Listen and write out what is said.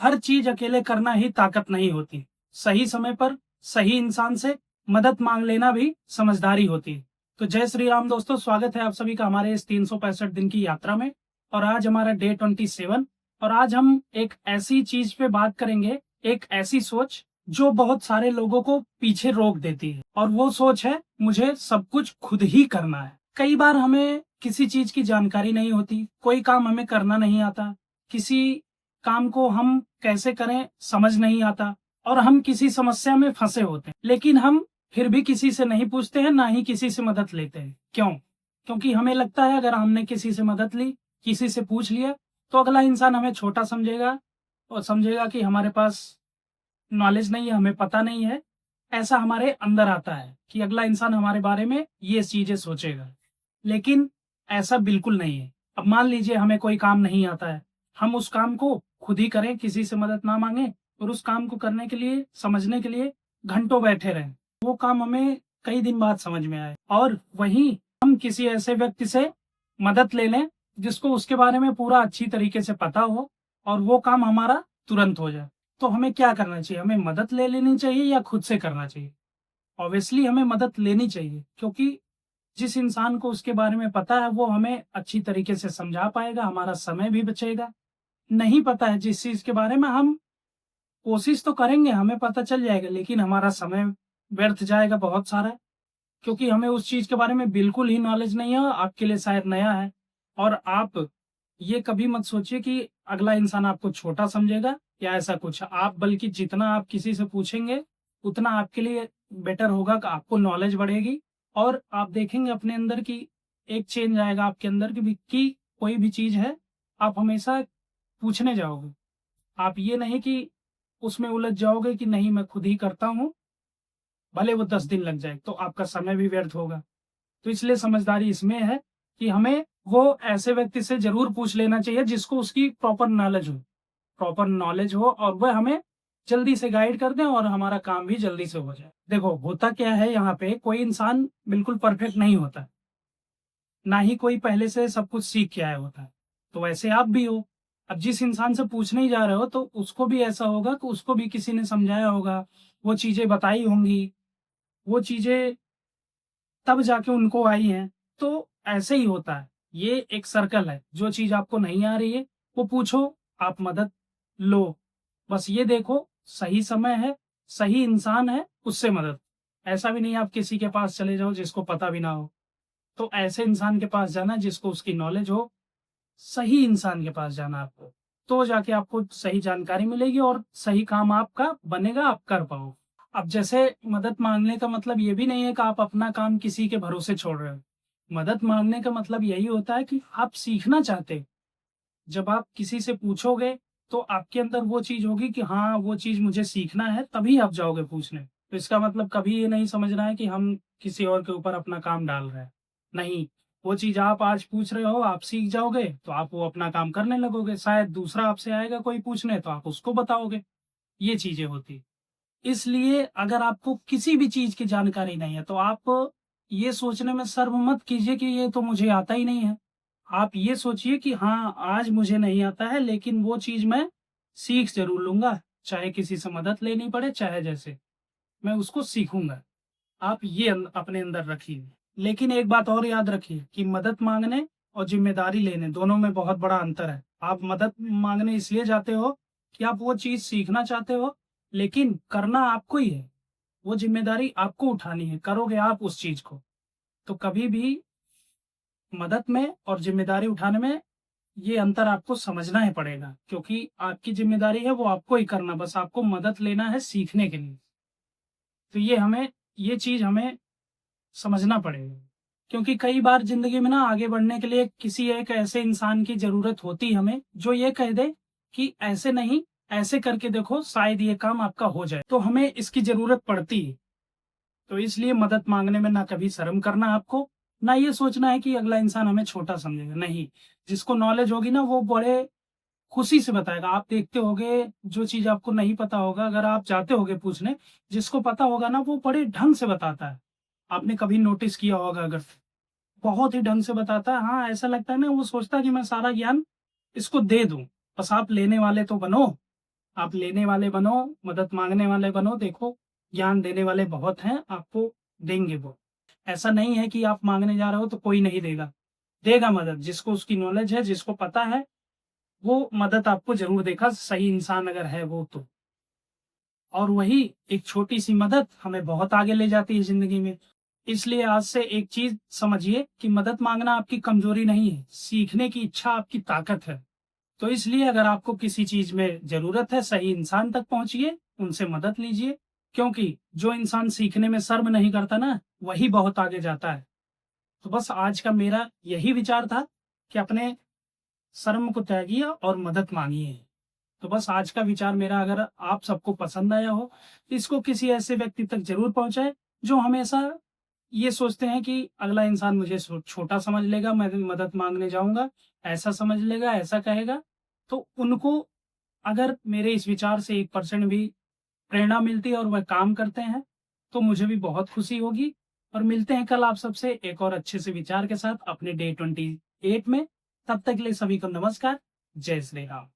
हर चीज अकेले करना ही ताकत नहीं होती। सही समय पर सही इंसान से मदद मांग लेना भी समझदारी होती है। तो जय श्री राम दोस्तों, स्वागत है आप सभी का हमारे इस 365 दिन की यात्रा में। और आज हमारा डे 27। और आज हम एक ऐसी चीज पे बात करेंगे, एक ऐसी सोच जो बहुत सारे लोगों को पीछे रोक देती है। और वो सोच है, मुझे सब कुछ खुद ही करना है। कई बार हमें किसी चीज की जानकारी नहीं होती, कोई काम हमें करना नहीं आता, किसी काम को हम कैसे करें समझ नहीं आता, और हम किसी समस्या में फंसे होते हैं, लेकिन हम फिर भी किसी से नहीं पूछते हैं, ना ही किसी से मदद लेते हैं। क्यों? क्योंकि हमें लगता है अगर हमने किसी से मदद ली, किसी से पूछ लिया, तो अगला इंसान हमें छोटा समझेगा और समझेगा कि हमारे पास नॉलेज नहीं है, हमें पता नहीं है। ऐसा हमारे अंदर आता है कि अगला इंसान हमारे बारे में ये चीजें सोचेगा। लेकिन ऐसा बिल्कुल नहीं है। अब मान लीजिए हमें कोई काम नहीं आता है, हम उस काम को खुद ही करें, किसी से मदद ना मांगे, और उस काम को करने के लिए, समझने के लिए घंटों बैठे रहें, वो काम हमें कई दिन बाद समझ में आए। और वहीं हम किसी ऐसे व्यक्ति से मदद ले लें जिसको उसके बारे में पूरा अच्छी तरीके से पता हो, और वो काम हमारा तुरंत हो जाए। तो हमें क्या करना चाहिए? हमें मदद ले लेनी चाहिए या खुद से करना चाहिए? ऑब्वियसली हमें मदद लेनी चाहिए, क्योंकि जिस इंसान को उसके बारे में पता है वो हमें अच्छी तरीके से समझा पाएगा, हमारा समय भी बचेगा। नहीं पता है जिस चीज के बारे में, हम कोशिश तो करेंगे, हमें पता चल जाएगा, लेकिन हमारा समय व्यर्थ जाएगा बहुत सारा, क्योंकि हमें उस चीज के बारे में बिल्कुल ही नॉलेज नहीं है, आपके लिए शायद नया है। और आप ये कभी मत सोचिए कि अगला इंसान आपको छोटा समझेगा या ऐसा कुछ। आप बल्कि जितना आप किसी से पूछेंगे उतना आपके लिए बेटर होगा, कि आपको नॉलेज बढ़ेगी, और आप देखेंगे अपने अंदर की एक चेंज आएगा आपके अंदर कि कोई भी चीज है आप हमेशा पूछने जाओगे। आप ये नहीं कि उसमें उलझ जाओगे कि नहीं मैं खुद ही करता हूँ, भले वो 10 दिन लग जाए, तो आपका समय भी व्यर्थ होगा। तो इसलिए समझदारी इसमें है कि हमें वो ऐसे व्यक्ति से जरूर पूछ लेना चाहिए जिसको उसकी प्रॉपर नॉलेज हो, और वह हमें जल्दी से गाइड कर दें और हमारा काम भी जल्दी से हो जाए। देखो होता क्या है, यहाँ पे कोई इंसान बिल्कुल परफेक्ट नहीं होता, ना ही कोई पहले से सब कुछ सीख के आया होता है। तो वैसे आप भी हो। अब जिस इंसान से पूछने ही जा रहे हो, तो उसको भी ऐसा होगा कि उसको भी किसी ने समझाया होगा, वो चीजें बताई होंगी, वो चीजें तब जाके उनको आई हैं। तो ऐसे ही होता है, ये एक सर्कल है। जो चीज आपको नहीं आ रही है वो पूछो, आप मदद लो। बस ये देखो सही समय है, सही इंसान है, उससे मदद। ऐसा भी नहीं आप किसी के पास चले जाओ जिसको पता भी ना हो। तो ऐसे इंसान के पास जाना जिसको उसकी नॉलेज हो, सही इंसान के पास जाना आपको। तो जाके आपको सही जानकारी मिलेगी और सही काम आपका बनेगा, आप कर पाओ। अब जैसे मदद मांगने का मतलब ये भी नहीं है कि आप अपना काम किसी के भरोसे छोड़ रहे हो। मदद मांगने का मतलब यही होता है कि आप सीखना चाहते हो। जब आप किसी से पूछोगे तो आपके अंदर वो चीज होगी कि हाँ वो चीज मुझे सीखना है, तभी आप जाओगे पूछने। तो इसका मतलब कभी ये नहीं समझना है कि हम किसी और के ऊपर अपना काम डाल रहे हैं। नहीं, वो चीज आप आज पूछ रहे हो, आप सीख जाओगे तो आप वो अपना काम करने लगोगे। शायद दूसरा आपसे आएगा कोई पूछने, तो आप उसको बताओगे। ये चीजें होती। इसलिए अगर आपको किसी भी चीज की जानकारी नहीं है, तो आप ये सोचने में शर्म मत कीजिए कि ये तो मुझे आता ही नहीं है। आप ये सोचिए कि हाँ आज मुझे नहीं आता है, लेकिन वो चीज मैं सीख जरूर लूंगा, चाहे किसी से मदद लेनी पड़े, चाहे जैसे, मैं उसको सीखूंगा। आप ये अपने अंदर रखिए। लेकिन एक बात और याद रखिए कि मदद मांगने और जिम्मेदारी लेने दोनों में बहुत बड़ा अंतर है। आप मदद मांगने इसलिए जाते हो कि आप वो चीज सीखना चाहते हो, लेकिन करना आपको ही है। वो जिम्मेदारी आपको उठानी है, करोगे आप उस चीज को। तो कभी भी मदद में और जिम्मेदारी उठाने में ये अंतर आपको समझना ही पड़ेगा, क्योंकि आपकी जिम्मेदारी है वो आपको ही करना, बस आपको मदद लेना है सीखने के लिए। तो ये चीज हमें समझना पड़ेगा। क्योंकि कई बार जिंदगी में ना आगे बढ़ने के लिए किसी एक ऐसे इंसान की जरूरत होती है हमें, जो ये कह दे कि ऐसे नहीं, ऐसे करके देखो, शायद ये काम आपका हो जाए। तो हमें इसकी जरूरत पड़ती है। तो इसलिए मदद मांगने में ना कभी शर्म करना आपको, ना ये सोचना है कि अगला इंसान हमें छोटा समझेगा। नहीं, जिसको नॉलेज होगी ना वो बड़े खुशी से बताएगा। आप देखते होगे जो चीज आपको नहीं पता होगा, अगर आप जाते होगे पूछने, जिसको पता होगा ना वो बड़े ढंग से बताता है। आपने कभी नोटिस किया होगा अगर, बहुत ही ढंग से बताता है। हाँ, ऐसा लगता है ना वो सोचता है कि मैं सारा ज्ञान इसको दे दूं, बस आप लेने वाले तो बनो। आप लेने वाले बनो, मदद मांगने वाले बनो। देखो, ज्ञान देने वाले बहुत हैं, आपको देंगे वो। ऐसा नहीं है कि आप मांगने जा रहे हो तो कोई नहीं देगा, देगा मदद। जिसको उसकी नॉलेज है, जिसको पता है, वो मदद आपको जरूर देगा, सही इंसान अगर है वो तो। और वही एक छोटी सी मदद हमें बहुत आगे ले जाती है जिंदगी में। इसलिए आज से एक चीज समझिए कि मदद मांगना आपकी कमजोरी नहीं है, सीखने की इच्छा आपकी ताकत है। तो इसलिए अगर आपको किसी चीज में जरूरत है, सही इंसान तक पहुंचिए, उनसे मदद लीजिए। क्योंकि जो इंसान सीखने में शर्म नहीं करता ना, वही बहुत आगे जाता है। तो बस आज का मेरा यही विचार था कि अपने शर्म को त्यागिए और मदद मांगिए। तो बस आज का विचार मेरा अगर आप सबको पसंद आया हो, तो इसको किसी ऐसे व्यक्ति तक जरूर पहुंचाए जो हमेशा ये सोचते हैं कि अगला इंसान मुझे छोटा समझ लेगा, मैं मदद मांगने जाऊंगा, ऐसा समझ लेगा, ऐसा कहेगा। तो उनको अगर मेरे इस विचार से 1% भी प्रेरणा मिलती है और वह काम करते हैं, तो मुझे भी बहुत खुशी होगी। और मिलते हैं कल आप सबसे एक और अच्छे से विचार के साथ अपने डे 28 में। तब तक के लिए सभी को नमस्कार। जय श्री राम।